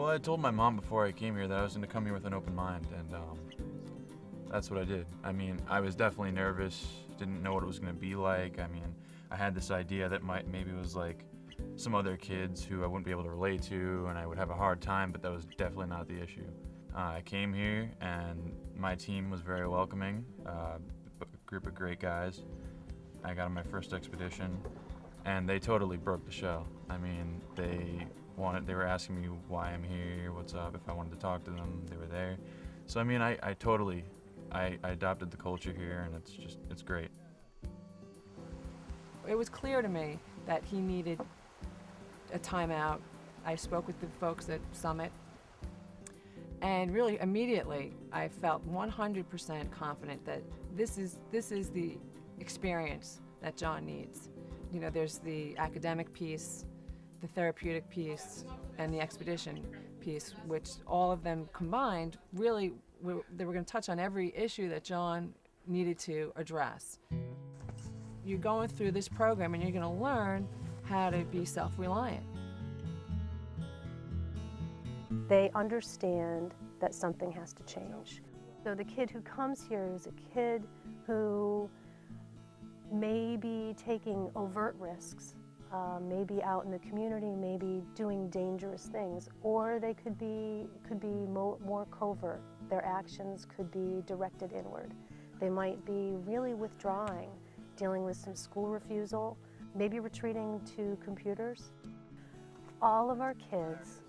Well, I told my mom before I came here that I was going to come here with an open mind, and that's what I did. I mean, I was definitely nervous, didn't know what it was going to be like. I mean, I had this idea that maybe it was like some other kids who I wouldn't be able to relate to, and I would have a hard time, but that was definitely not the issue. I came here, and my team was very welcoming, a group of great guys. I got on my first expedition, and they totally broke the show. I mean, they were asking me why I'm here, what's up, if I wanted to talk to them, they were there. So I mean, I adopted the culture here, and it's great. It was clear to me that he needed a timeout. I spoke with the folks at Summit, and really immediately I felt 100% confident that this is the experience that John needs. You know, there's the academic piece, the therapeutic piece, and the expedition piece, which all of them combined really they were going to touch on every issue that John needed to address. You're going through this program and you're going to learn how to be self-reliant. They understand that something has to change. So the kid who comes here is a kid who may be taking overt risks, maybe out in the community, maybe doing dangerous things, or they could be more covert. Their actions could be directed inward. They might be really withdrawing, dealing with some school refusal, maybe retreating to computers. All of our kids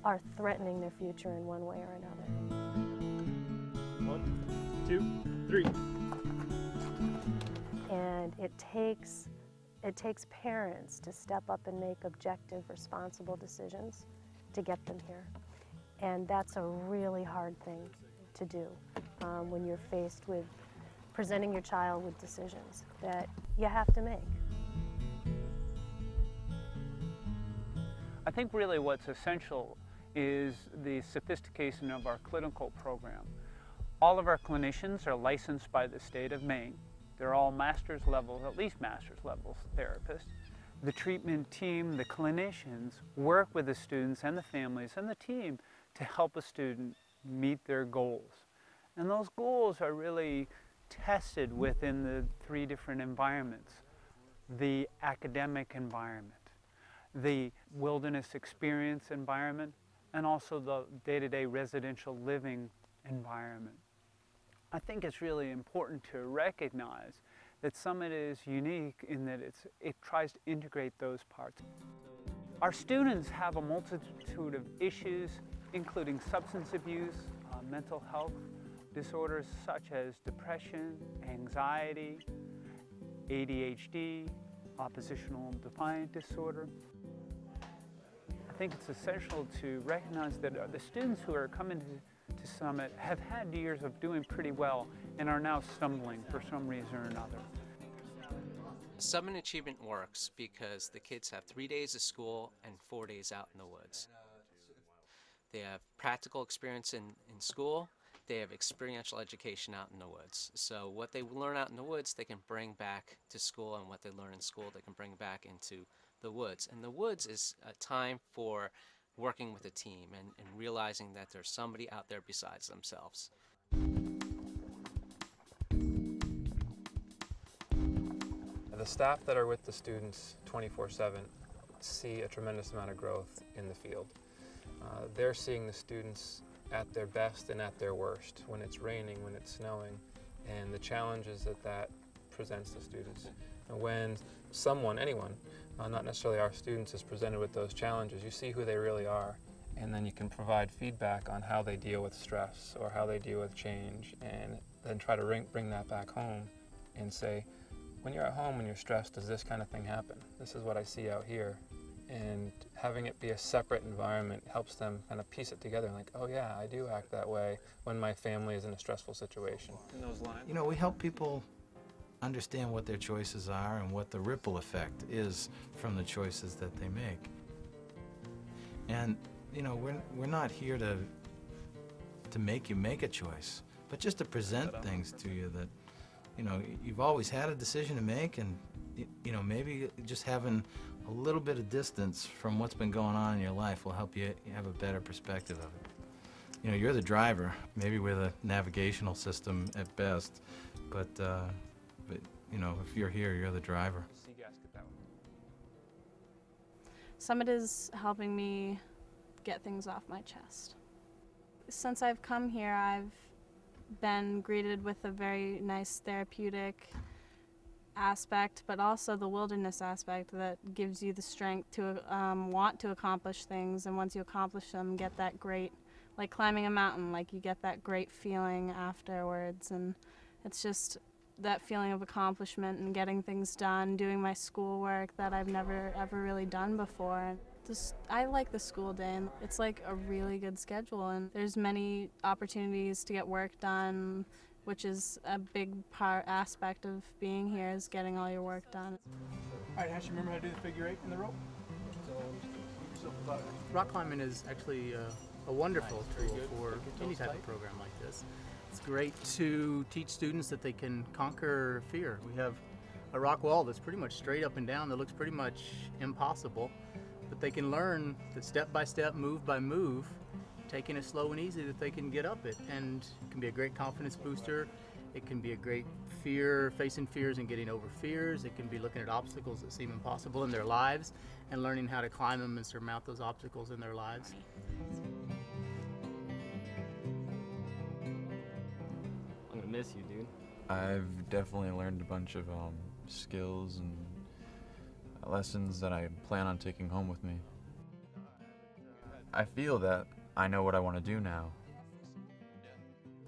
are threatening their future in one way or another. 1, 2, 3. And it takes parents to step up and make objective, responsible decisions to get them here. And that's a really hard thing to do when you're faced with presenting your child with decisions that you have to make. I think really what's essential is the sophistication of our clinical program. All of our clinicians are licensed by the state of Maine. They're all master's level, at least master's level therapists. The treatment team, the clinicians, work with the students and the families and the team to help a student meet their goals. And those goals are really tested within the 3 different environments: the academic environment, the wilderness experience environment, and also the day-to-day residential living environment. I think it's really important to recognize that Summit is unique in that it tries to integrate those parts. Our students have a multitude of issues, including substance abuse, mental health disorders such as depression, anxiety, ADHD, oppositional defiant disorder. I think it's essential to recognize that the students who are coming to Summit have had years of doing pretty well and are now stumbling for some reason or another. Summit Achievement works because the kids have 3 days of school and 4 days out in the woods. They have practical experience in school, they have experiential education out in the woods. So what they learn out in the woods they can bring back to school, and what they learn in school they can bring back into the woods. And the woods is a time for working with a team and realizing that there's somebody out there besides themselves. The staff that are with the students 24/7 see a tremendous amount of growth in the field. They're seeing the students at their best and at their worst, when it's raining, when it's snowing, and the challenges that presents to students. And when anyone, not necessarily our students, is presented with those challenges, you see who they really are, and then you can provide feedback on how they deal with stress or how they deal with change, and then try to bring that back home and say, when you're at home, when you're stressed, does this kind of thing happen? This is what I see out here. And having it be a separate environment helps them kind of piece it together, like, oh yeah, I do act that way when my family is in a stressful situation. In those lines. You know, we help people understand what their choices are and what the ripple effect is from the choices that they make. And, you know, we're not here to make you make a choice, but just to present things to you that, you know, you've always had a decision to make, and, you know, maybe just having a little bit of distance from what's been going on in your life will help you have a better perspective of it. You know, you're the driver, maybe with a navigational system at best, but you know, if you're here, you're the driver. See you guys get that one. Summit is helping me get things off my chest. Since I've come here, I've been greeted with a very nice therapeutic aspect, but also the wilderness aspect that gives you the strength to want to accomplish things, and once you accomplish them, get that great, like climbing a mountain, like you get that great feeling afterwards, and it's just that feeling of accomplishment and getting things done, doing my schoolwork that I've never ever really done before. I like the school day, and it's like a really good schedule, and there's many opportunities to get work done, which is a big aspect of being here, is getting all your work done. All right, Ash, you remember how to do the figure 8 in the rope? Rock climbing is actually a wonderful tool for any type of program like this. It's great to teach students that they can conquer fear. We have a rock wall that's pretty much straight up and down that looks pretty much impossible, but they can learn that step by step, move by move, taking it slow and easy, that they can get up it, and it can be a great confidence booster. It can be a great facing fears and getting over fears. It can be looking at obstacles that seem impossible in their lives and learning how to climb them and surmount those obstacles in their lives. I'm gonna miss you, dude. I've definitely learned a bunch of skills and lessons that I plan on taking home with me. I feel that I know what I want to do now.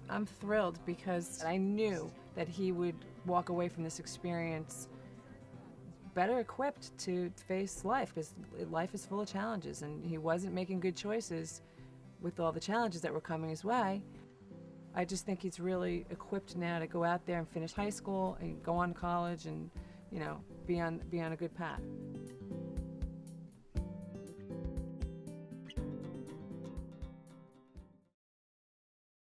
I'm thrilled because I knew that he would walk away from this experience better equipped to face life, because life is full of challenges, and he wasn't making good choices with all the challenges that were coming his way. I just think he's really equipped now to go out there and finish high school and go on to college and, you know, be on a good path.